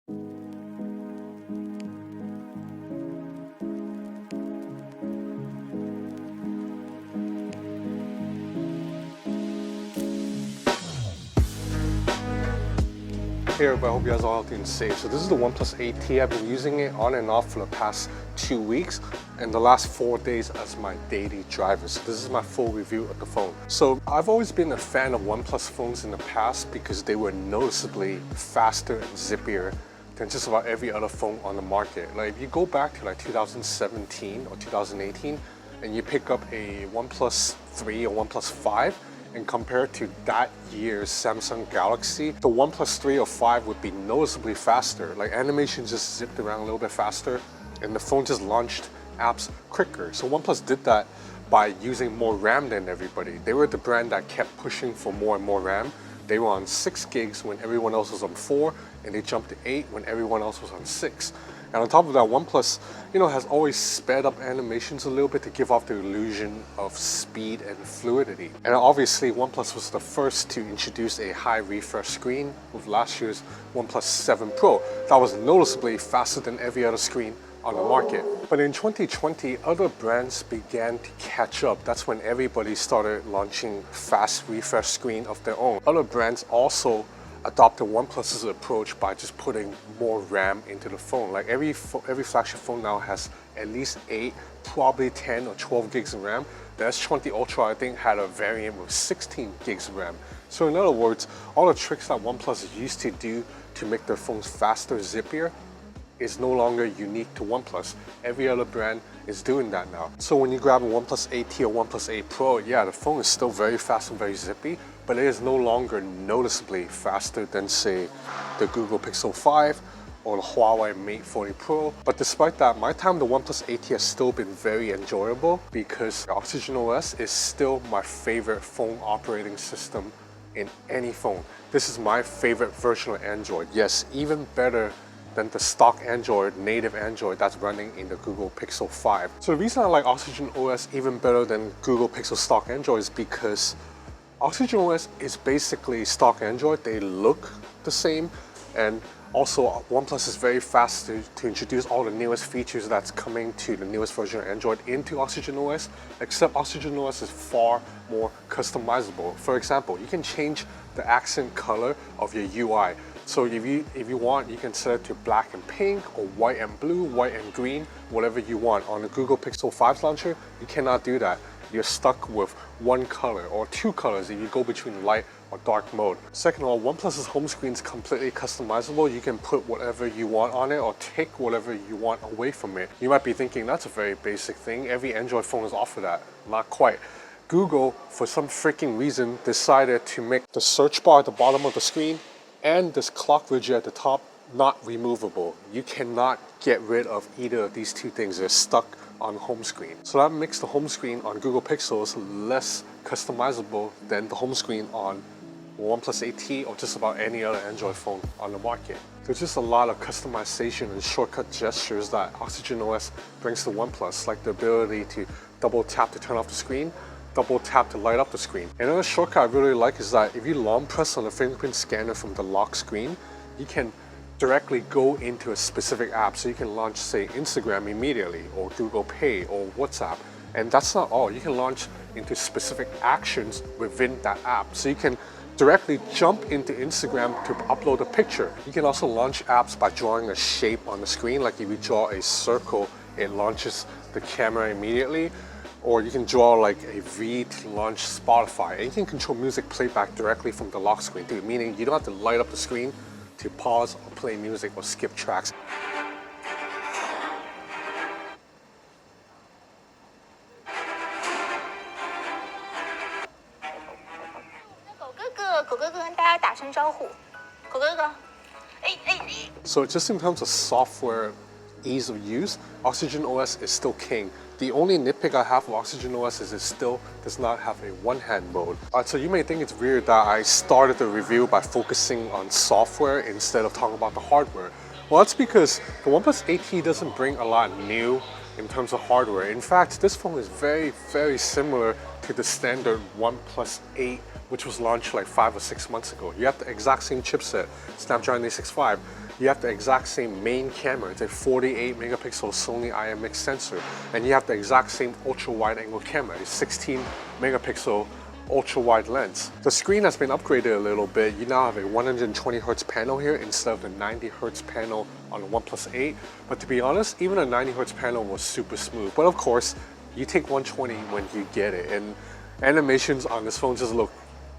Hey everybody, I hope you guys are all healthy and safe. So this is the OnePlus 8T. I've been using it on and off for the past 2 weeks and the last 4 days as my daily driver. So this is my full review of the phone. So I've always been a fan of OnePlus phones in the past because they were noticeably faster and zippier than just about every other phone on the market. Like if you go back to like 2017 or 2018 and you pick up a OnePlus 3 or OnePlus 5, and compared to that year's Samsung Galaxy, the OnePlus 3 or 5 would be noticeably faster. Like animation just zipped around a little bit faster and the phone just launched apps quicker. So OnePlus did that by using more RAM than everybody. They were the brand that kept pushing for more and more RAM. They were on 6 gigs when everyone else was on 4, and they jumped to 8 when everyone else was on 6. And on top of that, OnePlus, has always sped up animations a little bit to give off the illusion of speed and fluidity. And obviously, OnePlus was the first to introduce a high refresh screen with last year's OnePlus 7 Pro. That was noticeably faster than every other screen on the market. But in 2020, other brands began to catch up. That's when everybody started launching fast refresh screen of their own. Other brands also adopted OnePlus's approach by just putting more RAM into the phone. Like every flagship phone now has at least 8, probably 10 or 12 gigs of RAM. The S20 Ultra, I think, had a variant with 16 gigs of RAM. So in other words, all the tricks that OnePlus used to do to make their phones faster, zippier, is no longer unique to OnePlus. Every other brand is doing that now. So when you grab a OnePlus 8T or OnePlus 8 Pro, yeah, the phone is still very fast and very zippy, but it is no longer noticeably faster than, say, the Google Pixel 5 or the Huawei Mate 40 Pro. But despite that, my time with the OnePlus 8T has still been very enjoyable because OxygenOS is still my favorite phone operating system in any phone. This is my favorite version of Android. Yes, even better than the stock Android, native Android that's running in the Google Pixel 5. So the reason I like OxygenOS even better than Google Pixel stock Android is because OxygenOS is basically stock Android. They look the same, and also OnePlus is very fast to introduce all the newest features that's coming to the newest version of Android into OxygenOS, except OxygenOS is far more customizable. For example, you can change the accent color of your UI. So if you want, you can set it to black and pink or white and blue, white and green, whatever you want. On the Google Pixel 5's launcher, you cannot do that. You're stuck with one color or 2 colors if you go between light or dark mode. Second of all, OnePlus's home screen is completely customizable. You can put whatever you want on it or take whatever you want away from it. You might be thinking that's a very basic thing. Every Android phone is offered that. Not quite. Google, for some freaking reason, decided to make the search bar at the bottom of the screen and this clock widget at the top not removable. You cannot get rid of either of these two things. They're stuck on home screen. So that makes the home screen on Google Pixels less customizable than the home screen on OnePlus 8T or just about any other Android phone on the market. There's just a lot of customization and shortcut gestures that OxygenOS brings to OnePlus, like the ability to double tap to turn off the screen, double tap to light up the screen. Another shortcut I really like is that if you long press on the fingerprint scanner from the lock screen, you can directly go into a specific app. So you can launch, say, Instagram immediately, or Google Pay, or WhatsApp. And that's not all. You can launch into specific actions within that app. So you can directly jump into Instagram to upload a picture. You can also launch apps by drawing a shape on the screen. Like if you draw a circle, it launches the camera immediately. Or you can draw like a V to launch Spotify. And you can control music playback directly from the lock screen too, meaning you don't have to light up the screen to pause or play music or skip tracks. 狗哥哥跟大家打声招呼，狗哥哥，哎哎哎。So just in terms of software ease of use, OxygenOS is still king. The only nitpick I have of OxygenOS is it still does not have a one-hand mode. So you may think it's weird that I started the review by focusing on software instead of talking about the hardware. Well, that's because the OnePlus 8T doesn't bring a lot new in terms of hardware. In fact, this phone is very, very similar to the standard OnePlus 8, which was launched like 5 or 6 months ago. You have the exact same chipset, Snapdragon 865. you have the exact same main camera. It's a 48 megapixel Sony IMX sensor. And you have the exact same ultra wide angle camera, a 16 megapixel ultra wide lens. The screen has been upgraded a little bit. You now have a 120 Hz panel here instead of the 90 Hz panel on the OnePlus 8. But to be honest, even a 90 Hz panel was super smooth. But of course, you take 120 when you get it. And animations on this phone just look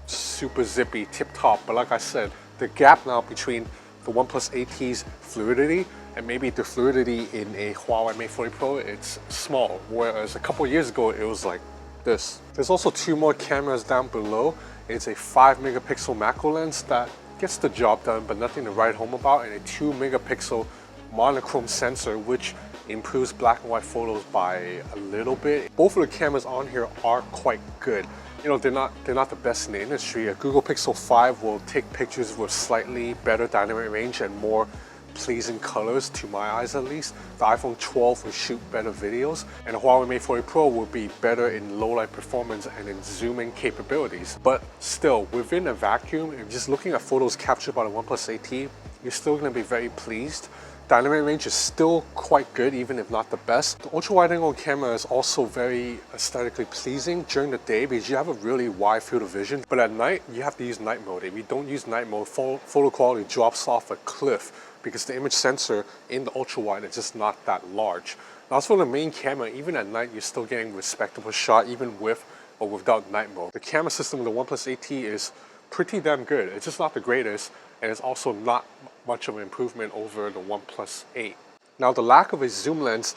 super zippy, tip top. But like I said, the gap now between the OnePlus 8T's fluidity and maybe the fluidity in a Huawei Mate 40 Pro, it's small. Whereas a couple years ago, it was like this. There's also two more cameras down below. It's a 5 megapixel macro lens that gets the job done, but nothing to write home about, and a 2 megapixel monochrome sensor, which improves black and white photos by a little bit. Both of the cameras on here are quite good. You know, they're not the best in the industry. A Google Pixel 5 will take pictures with slightly better dynamic range and more pleasing colors, to my eyes at least. The iPhone 12 will shoot better videos, and the Huawei Mate 40 Pro will be better in low light performance and in zooming capabilities. But still, within a vacuum, if just looking at photos captured by the OnePlus 8T, you're still going to be very pleased. Dynamic range is still quite good, even if not the best. The ultra wide angle camera is also very aesthetically pleasing during the day because you have a really wide field of vision, but at night you have to use night mode. If you don't use night mode, photo quality drops off a cliff because the image sensor in the ultra wide is just not that large. Now, as for the main camera, even at night you're still getting a respectable shot even with or without night mode. The camera system of the OnePlus 8T is pretty damn good. It's just not the greatest, and it's also not much of an improvement over the OnePlus 8. Now, the lack of a zoom lens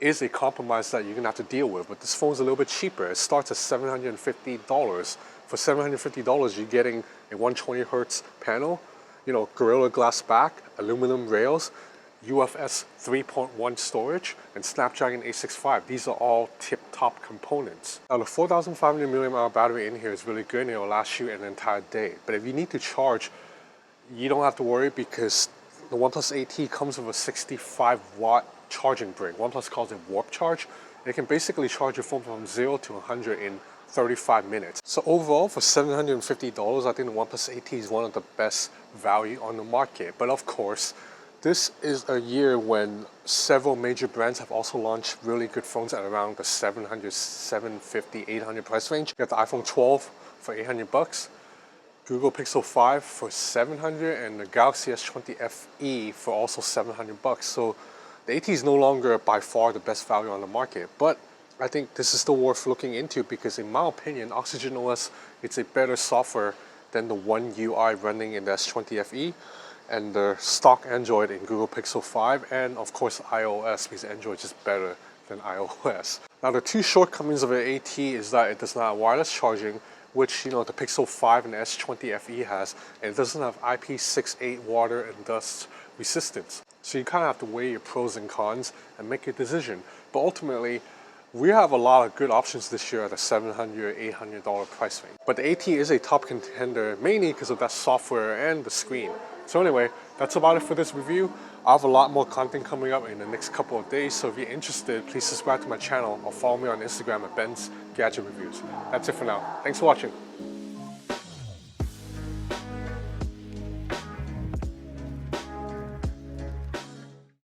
is a compromise that you're gonna have to deal with, but this phone's a little bit cheaper. It starts at $750. For $750, you're getting a 120 Hz panel, you know, Gorilla Glass back, aluminum rails, UFS 3.1 storage, and Snapdragon 865. These are all tip-top components. Now, the 4,500 mAh battery in here is really good and it will last you an entire day. But if you need to charge, you don't have to worry because the OnePlus 8T comes with a 65-watt charging brick. OnePlus calls it Warp Charge. It can basically charge your phone from 0 to 100 in 35 minutes. So overall, for $750, I think the OnePlus 8T is one of the best value on the market. But of course, this is a year when several major brands have also launched really good phones at around the $700, $750, $800 price range. You got the iPhone 12 for $800, Google Pixel 5 for $700, and the Galaxy S20 FE for also $700. So the 8T is no longer by far the best value on the market, but I think this is still worth looking into because in my opinion, OxygenOS, it's a better software than the One UI running in the S20 FE and the stock Android in Google Pixel 5, and of course iOS, because Android is just better than iOS. Now, the two shortcomings of the 8T is that it does not have wireless charging, which, you know, the Pixel 5 and the S20 FE has, and it doesn't have IP68 water and dust resistance. So you kind of have to weigh your pros and cons and make a decision. But ultimately, we have a lot of good options this year at a $700, $800 price range. But the 8T is a top contender, mainly because of that software and the screen. So anyway, that's about it for this review. I have a lot more content coming up in the next couple of days, so if you're interested, please subscribe to my channel or follow me on Instagram at Ben's Gadget Reviews. That's it for now. Thanks for watching.